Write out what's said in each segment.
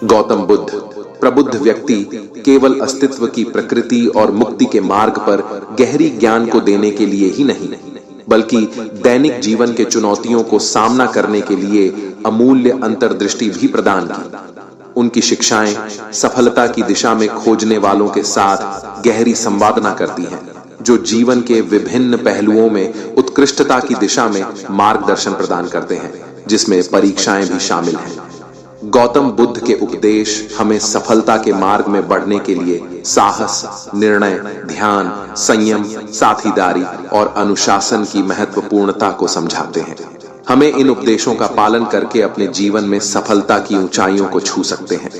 गौतम बुद्ध प्रबुद्ध व्यक्ति केवल अस्तित्व की प्रकृति और मुक्ति के मार्ग पर गहरी ज्ञान को देने के लिए ही नहीं, बल्कि दैनिक जीवन के चुनौतियों को सामना करने के लिए अमूल्य अंतर्दृष्टि भी प्रदान की। उनकी शिक्षाएं सफलता की दिशा में खोजने वालों के साथ गहरी संवादना करती हैं, जो जीवन के विभिन्न पहलुओं में उत्कृष्टता की दिशा में मार्गदर्शन प्रदान करते हैं, जिसमें परीक्षाएं भी शामिल हैं। गौतम बुद्ध के उपदेश हमें सफलता के मार्ग में बढ़ने के लिए साहस, निर्णय, ध्यान, संयम, साथीदारी और अनुशासन की महत्वपूर्णता को समझाते हैं। हमें इन उपदेशों का पालन करके अपने जीवन में सफलता की ऊंचाइयों को छू सकते हैं।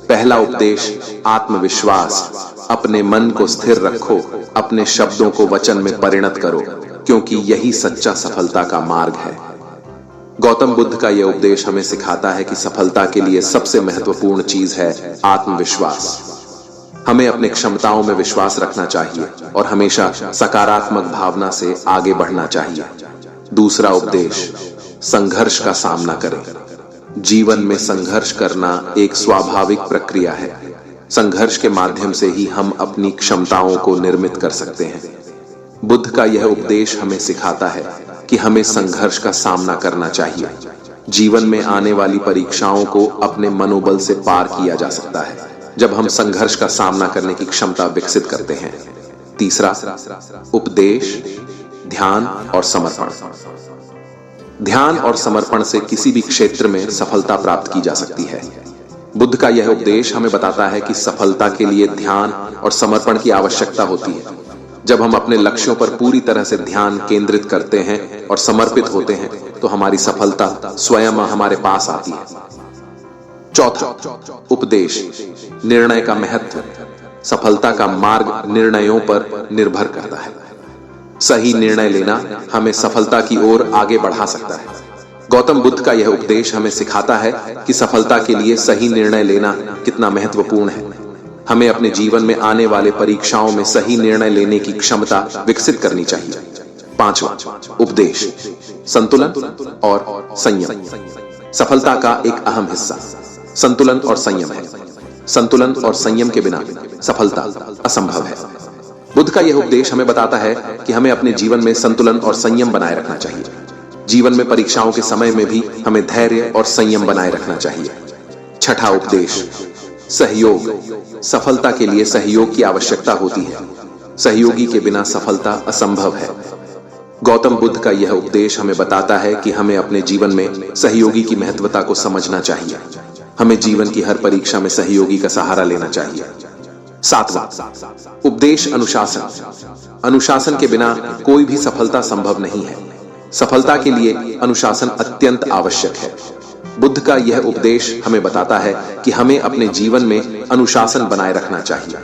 पहला उपदेश, आत्मविश्वास। अपने मन को स्थिर रखो, अपने शब्दों को वचन में परिणत करो, क्योंकि यही सच्चा सफलता का मार्ग है। गौतम बुद्ध का यह उपदेश हमें सिखाता है कि सफलता के लिए सबसे महत्वपूर्ण चीज है आत्मविश्वास। हमें अपने क्षमताओं में विश्वास रखना चाहिए और हमेशा सकारात्मक भावना से आगे बढ़ना चाहिए। दूसरा उपदेश, संघर्ष का सामना करें। जीवन में संघर्ष करना एक स्वाभाविक प्रक्रिया है। संघर्ष के माध्यम से ही हम अपनी क्षमताओं को निर्मित कर सकते हैं। बुद्ध का यह उपदेश हमें सिखाता है कि हमें संघर्ष का सामना करना चाहिए। जीवन में आने वाली परीक्षाओं को अपने मनोबल से पार किया जा सकता है, जब हम संघर्ष का सामना करने की क्षमता विकसित करते हैं। तीसरा उपदेश, ध्यान और समर्पण। ध्यान और समर्पण से किसी भी क्षेत्र में सफलता प्राप्त की जा सकती है। बुद्ध का यह उपदेश हमें बताता है कि सफलता के लिए ध्यान और समर्पण की आवश्यकता होती है। जब हम अपने लक्ष्यों पर पूरी तरह से ध्यान केंद्रित करते हैं और समर्पित होते हैं, तो हमारी सफलता स्वयं हमारे पास आती है। चौथा उपदेश, निर्णय का महत्व। सफलता का मार्ग निर्णयों पर निर्भर करता है। सही निर्णय लेना हमें सफलता की ओर आगे बढ़ा सकता है। गौतम बुद्ध का यह उपदेश हमें सिखाता है कि सफलता के लिए सही निर्णय लेना कितना महत्वपूर्ण है। हमें अपने जीवन में आने वाले परीक्षाओं में सही निर्णय लेने की क्षमता विकसित करनी चाहिए। पांचवा उपदेश, संतुलन और संयम। सफलता का एक अहम हिस्सा संतुलन और संयम है। संतुलन और संयम के बिना सफलता असंभव है। बुद्ध का यह उपदेश हमें बताता है कि हमें अपने जीवन में संतुलन और संयम बनाए रखना चाहिए। जीवन में परीक्षाओं के समय में भी हमें धैर्य और संयम बनाए रखना चाहिए। छठा उपदेश, सहयोग। सफलता के लिए सहयोग की आवश्यकता होती है। सहयोगी के बिना सफलता असंभव है। गौतम बुद्ध का यह उपदेश हमें बताता है कि हमें अपने जीवन में सहयोगी की महत्वता को समझना चाहिए। हमें जीवन की हर परीक्षा में सहयोगी का सहारा लेना चाहिए। सातवां उपदेश, अनुशासन। अनुशासन के बिना कोई भी सफलता संभव नहीं है। सफलता के लिए अनुशासन अत्यंत आवश्यक है। बुद्ध का यह उपदेश हमें बताता है कि हमें अपने जीवन में अनुशासन बनाए रखना चाहिए।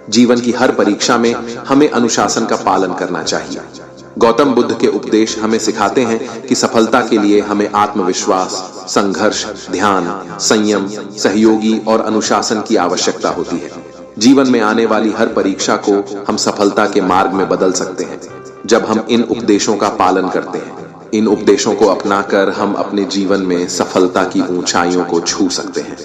जीवन की हर परीक्षा में हमें अनुशासन का पालन करना चाहिए। गौतम बुद्ध के उपदेश हमें सिखाते हैं कि सफलता के लिए हमें आत्मविश्वास, संघर्ष, ध्यान, संयम, सहयोगी और अनुशासन की आवश्यकता होती है। जीवन में आने वाली हर परीक्षा को हम सफलता के मार्ग में बदल सकते हैं, जब हम इन उपदेशों का पालन करते हैं। इन उपदेशों को अपनाकर हम अपने जीवन में सफलता की ऊंचाइयों को छू सकते हैं।